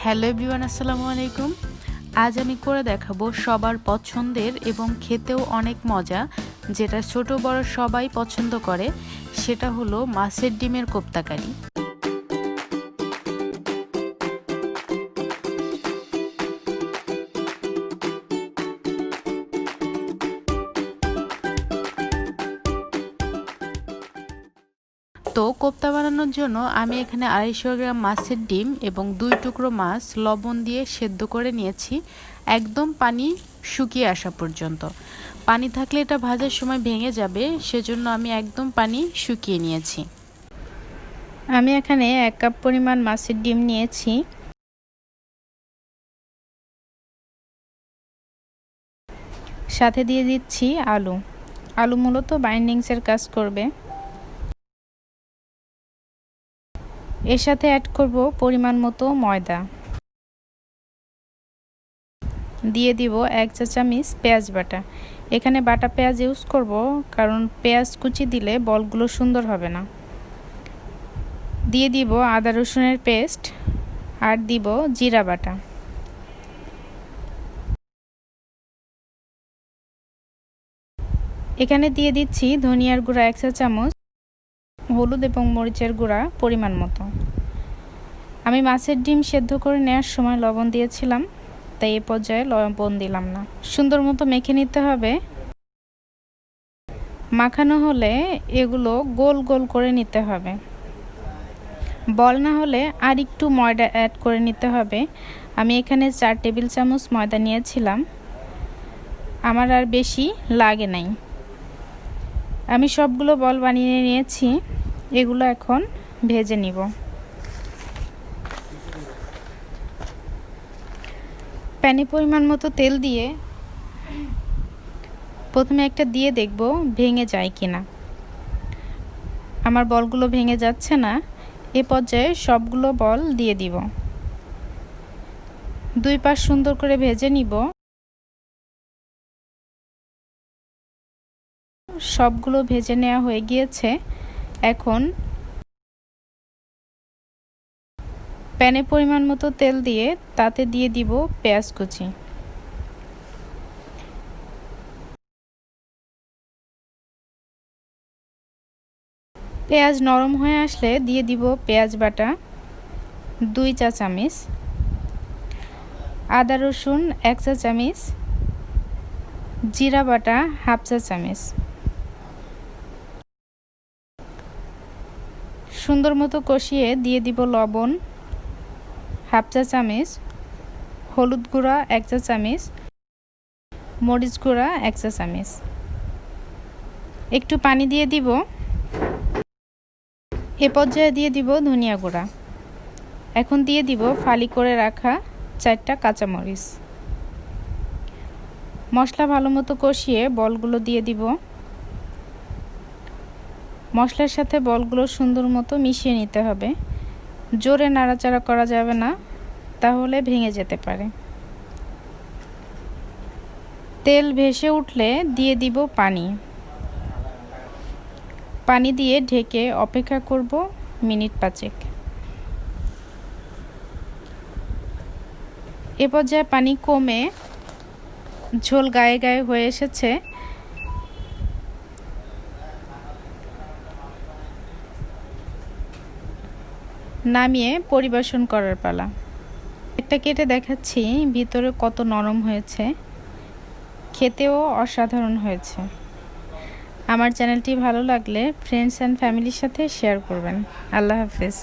Hello everyone, আসসালামু আলাইকুম। আজ আমি করে দেখাবো সবার পছন্দের এবং খেতেও অনেক মজা, যেটা ছোট বড় সবাই পছন্দ করে। সেটা হলো মাছের ডিমের কোপ্তা-কারি। তো কোপ্তা বানানোর জন্য আমি এখানে 250 গ্রাম মাছের ডিম এবং 2 টুকরো মাছ লবণ দিয়ে সেদ্ধ করে নিয়েছি, একদম পানি শুকিয়ে আসা পর্যন্ত। পানি থাকলে এটা ভাজার সময় ভেঙে যাবে, সেজন্য আমি একদম পানি শুকিয়ে নিয়েছি। আমি এখানে 1 কাপ পরিমাণ মাছের ডিম নিয়েছি। সাথে দিয়ে দিচ্ছি আলু মূলত বাইন্ডিংসের কাজ করবে। এর সাথে অ্যাড করব পরিমাণ মতো ময়দা, দিয়ে দিব 1 চা চামচ পেঁয়াজ বাটা। এখানে বাটা পেঁয়াজ ইউজ করব, কারণ পেঁয়াজ কুচি দিলে বলগুলো সুন্দর হবে না। দিয়ে দিব আদা রসুনের পেস্ট আর দিব জিরা বাটা। এখানে দিয়ে দিচ্ছি ধনিয়ার গুঁড়া 1 চা চামচ, হলুদ এবং মরিচের গুঁড়া পরিমাণ মতো। আমি মাছের ডিম সেদ্ধ করে নেওয়ার সময় লবণ দিয়েছিলাম, তাই এই পর্যায়ে লবণ দিলাম না। সুন্দর মতো মেখে নিতে হবে। মাখানো হলে এগুলো গোল গোল করে নিতে হবে। বল না হলে আর একটু ময়দা অ্যাড করে নিতে হবে। আমি এখানে 4 টেবিল চামচ ময়দা নিয়েছিলাম, আমার আর বেশি লাগে নাই। আমি সবগুলো বল বানিয়ে নিয়েছি, এগুলো এখন ভেজে নিব। প্যানে পরিমাণ মতো তেল দিয়ে প্রথমে একটা দিয়ে দেখব ভেঙে যায় কিনা। আমার বলগুলো ভেঙে যাচ্ছে না। এ পর্যায়ে সবগুলো বল দিয়ে দিব। 2 পাশ সুন্দর করে ভেজে নিব। সবগুলো ভেজে নেওয়া হয়ে গিয়েছে। এখন প্যানে পরিমাণ মতো তেল দিয়ে তাতে দিয়ে দিব পেঁয়াজ কুচি। পেঁয়াজ নরম হয়ে আসলে দিয়ে দিব পেঁয়াজ বাটা 2 চা চামচ, আদা রসুন 1 চা চামচ, জিরা বাটা 1/2 চা চামচ। সুন্দর মতো কষিয়ে দিয়ে দিব লবণ 1/2 চা চামচ, হলুদ গুঁড়া 1 চা চামচ, মরিচ গুঁড়া 1 চা চামচ। একটু পানি দিয়ে দিব। এ পর্যায়ে দিয়ে দিব ধনিয়া গুঁড়া। এখন দিয়ে দিব ফালি করে রাখা 4টা কাঁচামরিচ। মশলা ভালো মতো কষিয়ে বলগুলো দিয়ে দিব। মশলার সাথে বলগুলো সুন্দর মতো মিশিয়ে নিতে হবে। জোরে নাড়াচাড়া করা যাবে না, তাহলে ভেঙে যেতে পারে। তেল ভেসে উঠলে দিয়ে দিব পানি দিয়ে ঢেকে অপেক্ষা করব মিনিট 5। এ পর্যায়ে পানি কমে ঝোল গায়ে গায়ে হয়ে এসেছে। নামিয়ে পরিবেশন করার পালা। একটা কেটে দেখাচ্ছি ভিতরে কত নরম হয়েছে, খেতেও অসাধারণ হয়েছে। আমার চ্যানেলটি ভালো লাগলে ফ্রেন্ডস অ্যান্ড ফ্যামিলির সাথে শেয়ার করবেন। আল্লাহ হাফেজ।